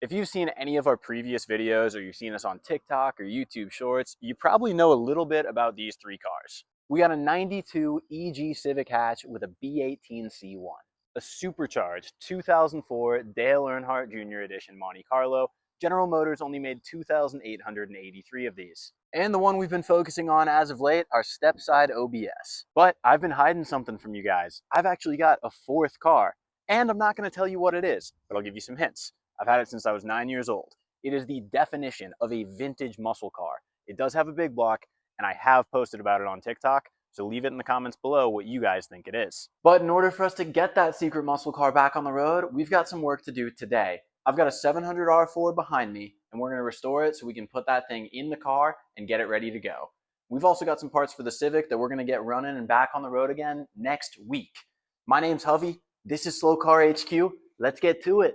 If you've seen any of our previous videos or you've seen us on TikTok or YouTube Shorts, you probably know a little bit about these three cars. We got a 92 EG Civic hatch with a B18C1, a supercharged 2004 Dale Earnhardt Jr. Edition Monte Carlo. General Motors only made 2,883 of these. And the one we've been focusing on as of late, our step-side OBS. But I've been hiding something from you guys. I've actually got a fourth car, and I'm not going to tell you what it is, but I'll give you some hints. I've had it since I was 9 years old. It is the definition of a vintage muscle car. It does have a big block, and I have posted about it on TikTok, so leave it in the comments below what you guys think it is. But in order for us to get that secret muscle car back on the road, we've got some work to do today. I've got a 700 R4 behind me, and we're going to restore it so we can put that thing in the car and get it ready to go. We've also got some parts for the Civic that we're going to get running and back on the road again next week. My name's Hovey. This is Slow Car HQ. Let's get to it.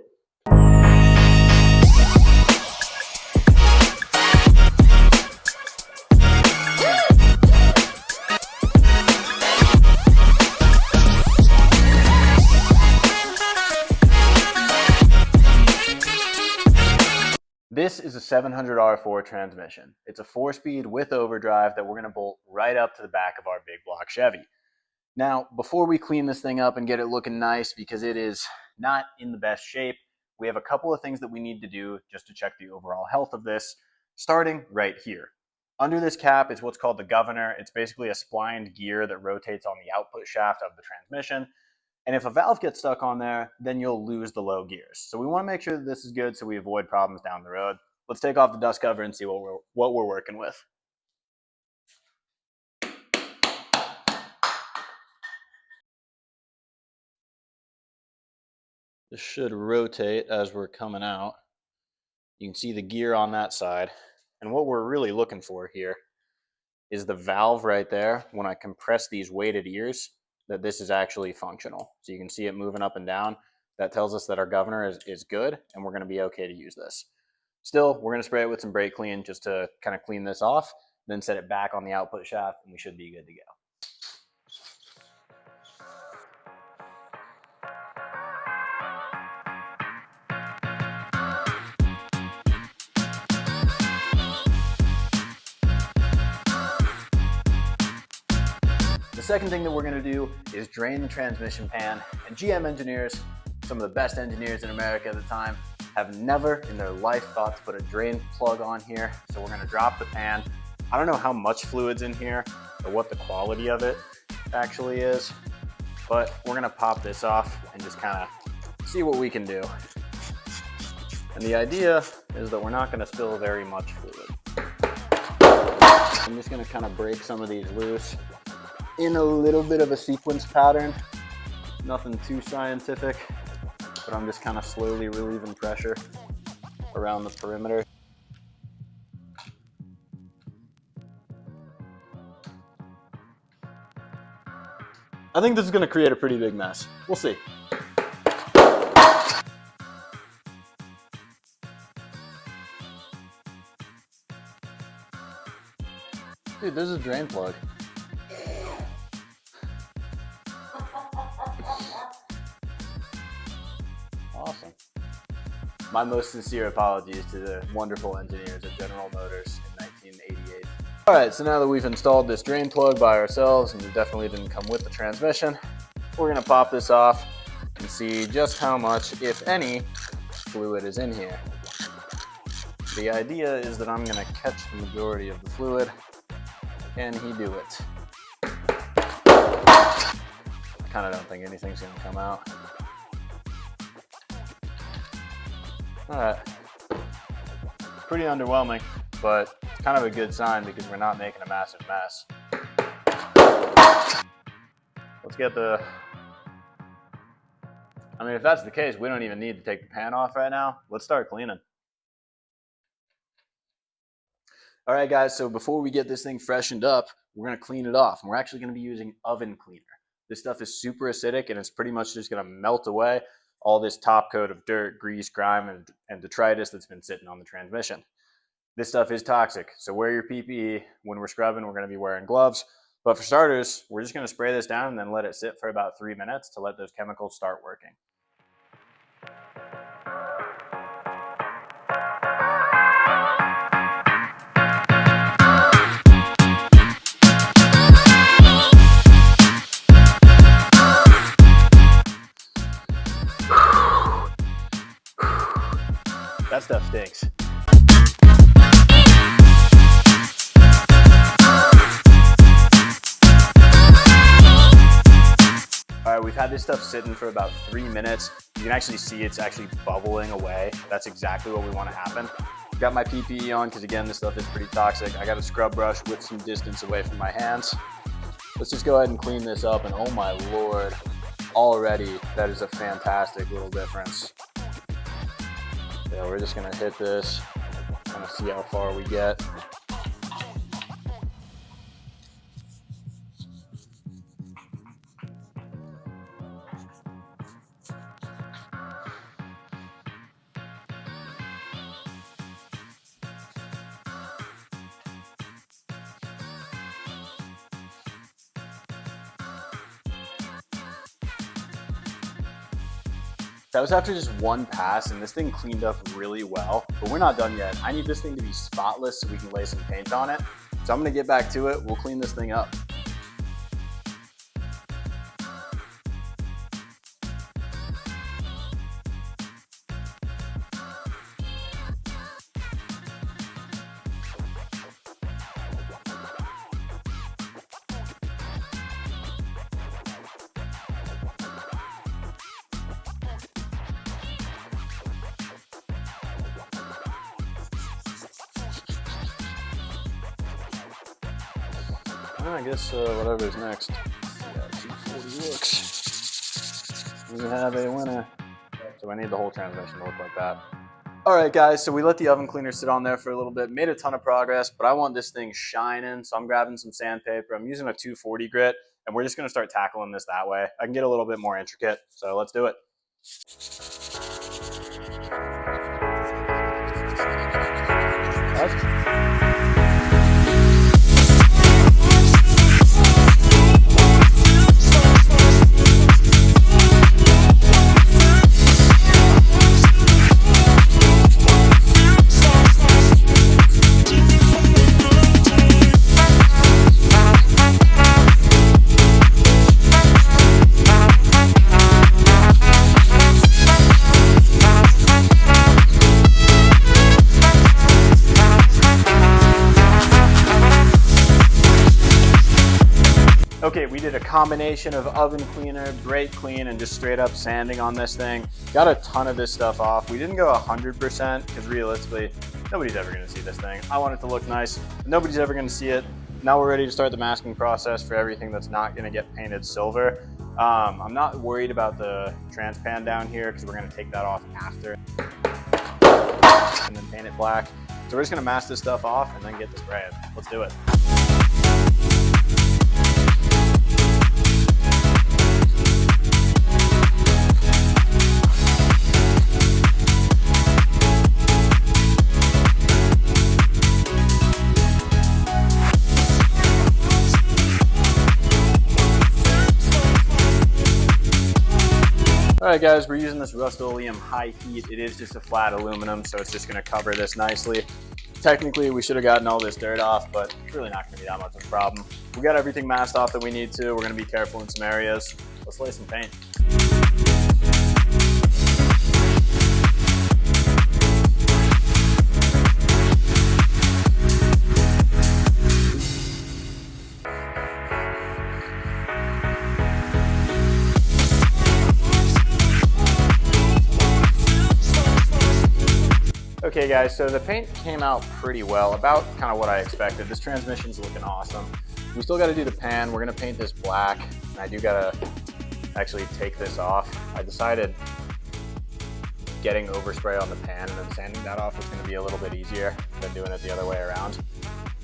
This is a 700 R4 transmission. It's a 4-speed with overdrive that we're going to bolt right up to the back of our big block Chevy. Now, before we clean this thing up and get it looking nice, because it is not in the best shape, we have a couple of things that we need to do just to check the overall health of this, starting right here. Under this cap is what's called the governor. It's basically a splined gear that rotates on the output shaft of the transmission. And if a valve gets stuck on there, then you'll lose the low gears. So we want to make sure that this is good so we avoid problems down the road. Let's take off the dust cover and see what we're working with. This should rotate as we're coming out. You can see the gear on that side. And what we're really looking for here is the valve right there. When I compress these weighted ears, that this is actually functional. So you can see it moving up and down. That tells us that our governor is good and we're going to be okay to use this. Still, we're going to spray it with some brake clean just to kind of clean this off, then set it back on the output shaft and we should be good to go. The second thing that we're going to do is drain the transmission pan, and GM engineers, some of the best engineers in America at the time, have never in their life thought to put a drain plug on here. So we're going to drop the pan. I don't know how much fluid's in here or what the quality of it actually is, but we're going to pop this off and just kind of see what we can do. And the idea is that we're not going to spill very much fluid. I'm just going to kind of break some of these loose in a little bit of a sequence pattern. Nothing too scientific, but I'm just kind of slowly relieving pressure around the perimeter. I think this is going to create a pretty big mess. We'll see. Dude, there's a drain plug. Awesome. My most sincere apologies to the wonderful engineers at General Motors in 1988. Alright, so now that we've installed this drain plug by ourselves, and it definitely didn't come with the transmission, we're going to pop this off and see just how much, if any, fluid is in here. The idea is that I'm going to catch the majority of the fluid. Can he do it? I kind of don't think anything's going to come out. Alright, pretty underwhelming, but it's kind of a good sign because we're not making a massive mess. Let's get the... I mean, if that's the case, we don't even need to take the pan off right now. Let's start cleaning. Alright guys, so before we get this thing freshened up, we're going to clean it off. And we're actually going to be using oven cleaner. This stuff is super acidic and it's pretty much just going to melt away all this top coat of dirt, grease, grime, and detritus that's been sitting on the transmission. This stuff is toxic, so wear your PPE. When we're scrubbing, we're going to be wearing gloves. But for starters, we're just going to spray this down and then let it sit for about 3 minutes to let those chemicals start working. That stuff stinks. All right, we've had this stuff sitting for about 3 minutes. You can actually see it's actually bubbling away. That's exactly what we want to happen. I've got my PPE on because, again, this stuff is pretty toxic. I got a scrub brush with some distance away from my hands. Let's just go ahead and clean this up, and oh my Lord, already that is a fantastic little difference. Yeah, we're just gonna hit this, kind of see how far we get. That was after just one pass, and this thing cleaned up really well, but we're not done yet. I need this thing to be spotless so we can lay some paint on it. So I'm gonna get back to it. We'll clean this thing up. I guess whatever's next. See how 240 looks. We have a winner. So I need the whole transmission to look like that. All right, guys, so we let the oven cleaner sit on there for a little bit, made a ton of progress, but I want this thing shining, so I'm grabbing some sandpaper. I'm using a 240 grit, and we're just gonna start tackling this that way. I can get a little bit more intricate, so let's do it. Okay, we did a combination of oven cleaner, brake clean, and just straight up sanding on this thing. Got a ton of this stuff off. We didn't go 100% because realistically, nobody's ever gonna see this thing. I want it to look nice. Nobody's ever gonna see it. Now we're ready to start the masking process for everything that's not gonna get painted silver. I'm not worried about the transpan down here because we're gonna take that off after and then paint it black. So we're just gonna mask this stuff off and then get the spray. Let's do it. All right, guys, we're using this Rust-Oleum high heat. It is just a flat aluminum, so it's just gonna cover this nicely. Technically, we should have gotten all this dirt off, but it's really not gonna be that much of a problem. We got everything masked off that we need to. We're gonna be careful in some areas. Let's lay some paint. Okay guys, so the paint came out pretty well, about kind of what I expected. This transmission's looking awesome. We still got to do the pan. We're going to paint this black, and I do got to actually take this off. I decided getting overspray on the pan and then sanding that off was going to be a little bit easier than doing it the other way around.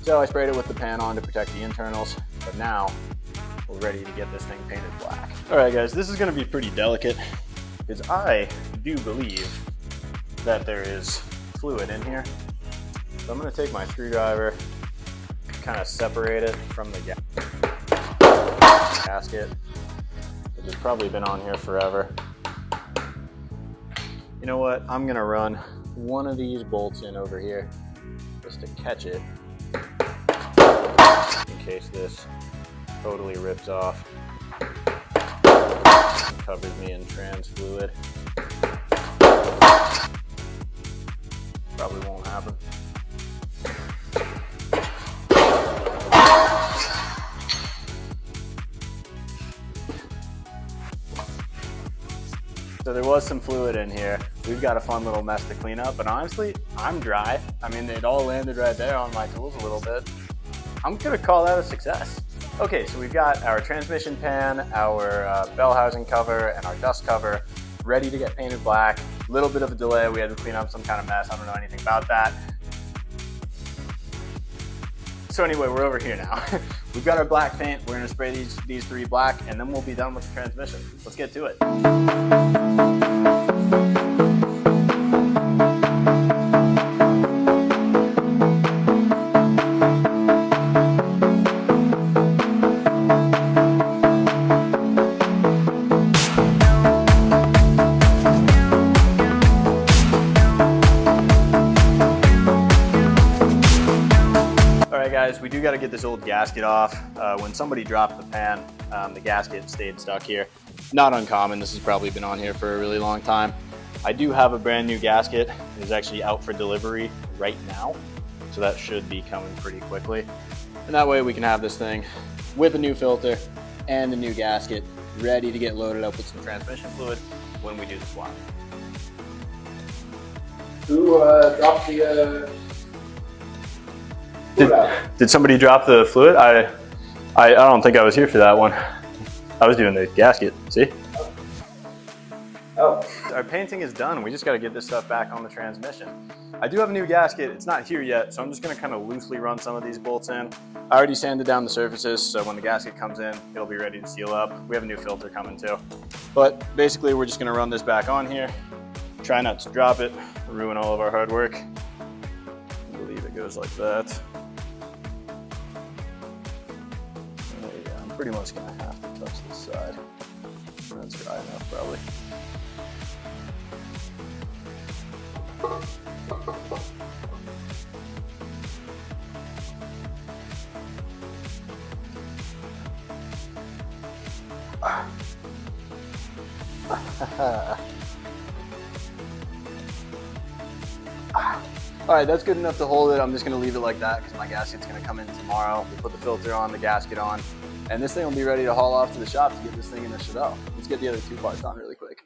So I sprayed it with the pan on to protect the internals, but now we're ready to get this thing painted black. All right guys, this is going to be pretty delicate because I do believe that there is fluid in here. So I'm going to take my screwdriver, kind of separate it from the gasket, which has probably been on here forever. You know what? I'm going to run one of these bolts in over here just to catch it in case this totally rips off and covers me in trans fluid. probably won't happen. So there was some fluid in here. We've got a fun little mess to clean up, but honestly, I'm dry. I mean, it all landed right there on my tools a little bit. I'm gonna call that a success. Okay, so we've got our transmission pan, our bell housing cover, and our dust cover ready to get painted black. A little bit of a delay. We had to clean up some kind of mess. I don't know anything about that. So anyway, we're over here now. We've got our black paint. We're gonna spray these three black, and then we'll be done with the transmission. Let's get to it. Guys, we do got to get this old gasket off. When somebody dropped the pan, the gasket stayed stuck here. Not uncommon. This has probably been on here for a really long time. I do have a brand new gasket. It is actually out for delivery right now, so that should be coming pretty quickly. And that way we can have this thing with a new filter and a new gasket ready to get loaded up with some transmission fluid when we do the swap. Who dropped the Did somebody drop the fluid? I don't think I was here for that one. I was doing the gasket, see? Oh. Our painting is done. We just got to get this stuff back on the transmission. I do have a new gasket. It's not here yet, so I'm just going to kind of loosely run some of these bolts in. I already sanded down the surfaces, so when the gasket comes in, it'll be ready to seal up. We have a new filter coming too. But basically, we're just going to run this back on here. Try not to drop it, ruin all of our hard work. I believe it goes like that. Pretty much gonna have to touch this side. That's dry enough, probably. All right, that's good enough to hold it. I'm just gonna leave it like that because my gasket's gonna come in tomorrow. We'll put the filter on, the gasket on, and this thing will be ready to haul off to the shop to get this thing in the Chateau. Let's get the other two parts on really quick.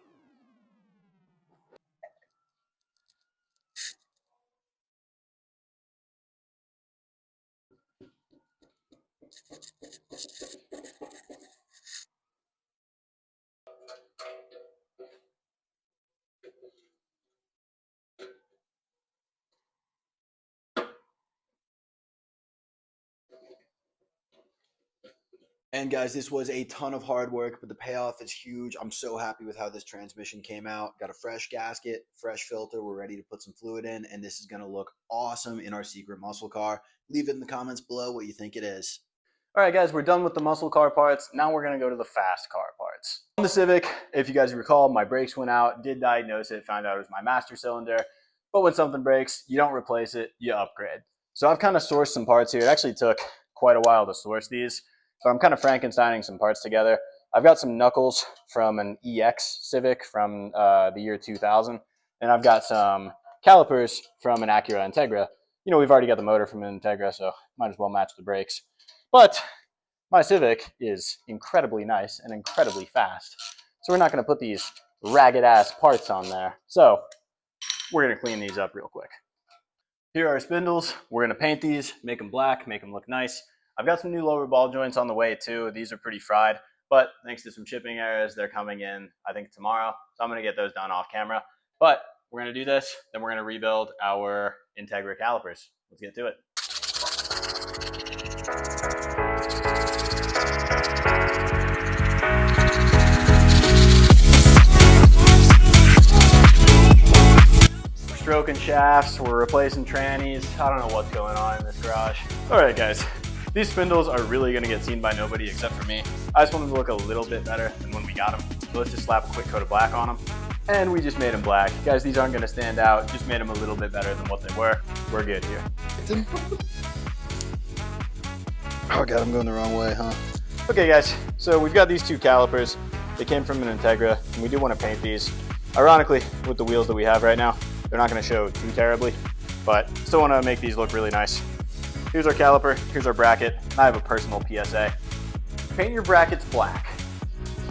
And guys, this was a ton of hard work, but the payoff is huge. I'm so happy with how this transmission came out. Got a fresh gasket, fresh filter. We're ready to put some fluid in, and this is going to look awesome in our secret muscle car. Leave it in the comments below what you think it is. All right, guys, we're done with the muscle car parts. Now we're going to go to the fast car parts. On the Civic, if you guys recall, my brakes went out, did diagnose it, found out it was my master cylinder. But when something breaks, you don't replace it, you upgrade. So I've kind of sourced some parts here. It actually took quite a while to source these. So I'm kind of Frankensteining some parts together. I've got some knuckles from an EX Civic from the year 2000. And I've got some calipers from an Acura Integra. You know, we've already got the motor from an Integra, so might as well match the brakes. But my Civic is incredibly nice and incredibly fast. So we're not going to put these ragged ass parts on there. So we're going to clean these up real quick. Here are our spindles. We're going to paint these, make them black, make them look nice. I've got some new lower ball joints on the way too. These are pretty fried, but thanks to some shipping errors, they're coming in, I think, tomorrow. So I'm going to get those done off camera. But we're going to do this, then we're going to rebuild our Integra calipers. Let's get to it. Stroking shafts, we're replacing trannies. I don't know what's going on in this garage. All right, guys. These spindles are really going to get seen by nobody except for me. I just want them to look a little bit better than when we got them. So let's just slap a quick coat of black on them. And we just made them black. Guys, these aren't going to stand out. Just made them a little bit better than what they were. We're good here. Oh God, I'm going the wrong way, huh? Okay, guys. So we've got these two calipers. They came from an Integra, and we do want to paint these. Ironically, with the wheels that we have right now, they're not going to show too terribly. but still want to make these look really nice. Here's our caliper, here's our bracket. I have a personal PSA. Paint your brackets black.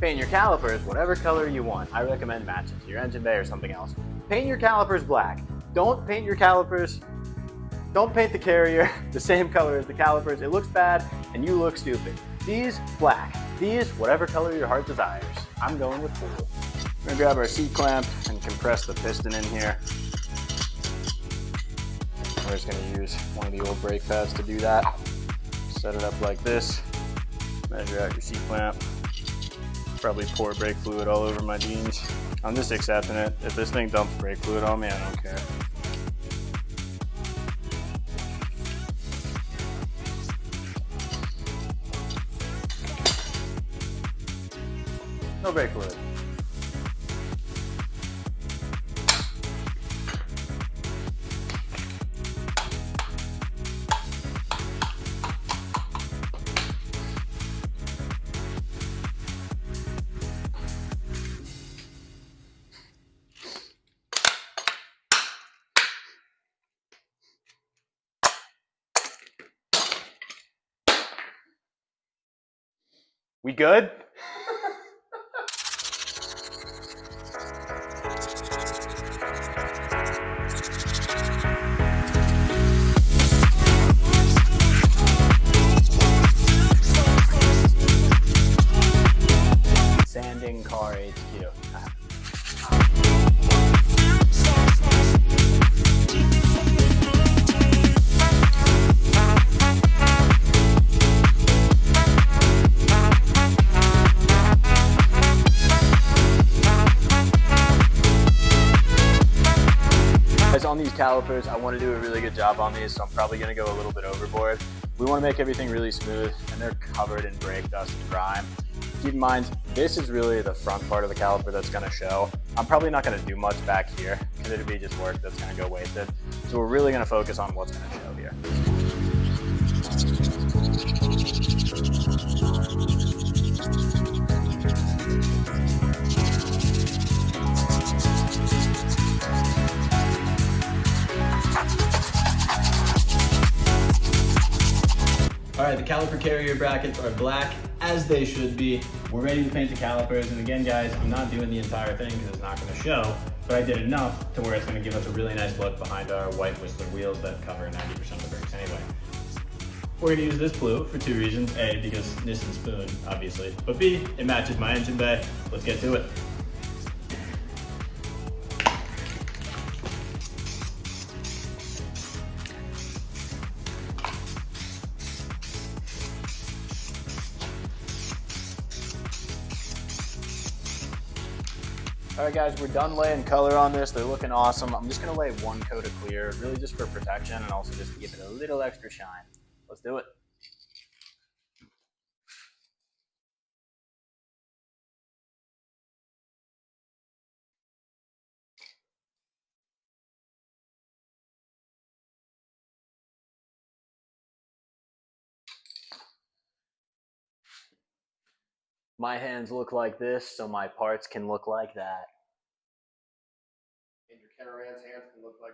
Paint your calipers whatever color you want. I recommend match it to your engine bay or something else. Paint your calipers black. Don't paint your calipers, don't paint the carrier the same color as the calipers. It looks bad and you look stupid. These, black. These, whatever color your heart desires. I'm going with blue. We're gonna grab our C-clamp and compress the piston in here. We're just gonna use one of the old brake pads to do that. Set it up like this. Measure out your C-clamp. Probably pour brake fluid all over my jeans. I'm just accepting it. If this thing dumps brake fluid on me, I don't care. No brake fluid. We good? Sanding Car HQ. On these calipers, I want to do a really good job on these, so I'm probably going to go a little bit overboard. We want to make everything really smooth, and they're covered in brake dust and grime. Keep in mind, this is really the front part of the caliper that's going to show. I'm probably not going to do much back here, because it'd be just work that's going to go wasted. So we're really going to focus on what's going to show here. All right, the caliper carrier brackets are black, as they should be. We're ready to paint the calipers, and again, guys, I'm not doing the entire thing because it's not gonna show, but I did enough to where it's gonna give us a really nice look behind our white Whistler wheels that cover 90% of the brakes anyway. We're gonna use this blue for two reasons. A, because Nissan Spoon, obviously, but B, it matches my engine bay. Let's get to it. All right, guys, we're done laying color on this. They're looking awesome. I'm just gonna lay one coat of clear, really just for protection and also just to give it a little extra shine. Let's do it. My hands look like this, so my parts can look like that. And your caravan's hands can look like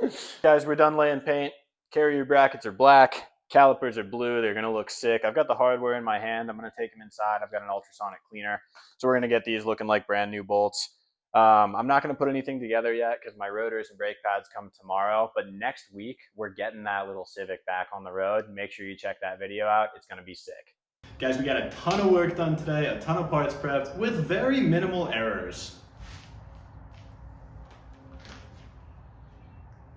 this. Guys, we're done laying paint. Carrier brackets are black. Calipers are blue. They're gonna look sick. I've got the hardware in my hand. I'm gonna take them inside. I've got an ultrasonic cleaner. So we're gonna get these looking like brand new bolts. I'm not gonna put anything together yet because my rotors and brake pads come tomorrow. But next week, we're getting that little Civic back on the road. Make sure you check that video out. It's gonna be sick. Guys, we got a ton of work done today, a ton of parts prepped with very minimal errors.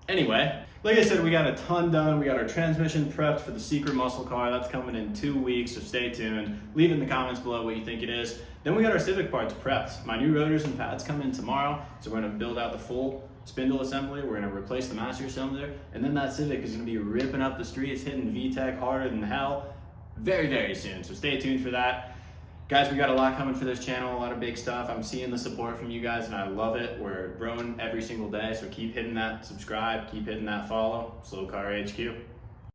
Anyway, like I said, we got a ton done. We got our transmission prepped for the Secret muscle car. That's coming in 2 weeks, so stay tuned. Leave in the comments below what you think it is. Then we got our Civic parts prepped. My new rotors and pads come in tomorrow, so we're gonna build out the full spindle assembly. We're gonna replace the master cylinder, and then that Civic is gonna be ripping up the streets, hitting VTEC harder than hell very, very soon. So stay tuned for that. Guys, we got a lot coming for this channel, a lot of big stuff. I'm seeing the support from you guys and I love it. We're growing every single day, so keep hitting that subscribe, keep hitting that follow. Slow Car HQ.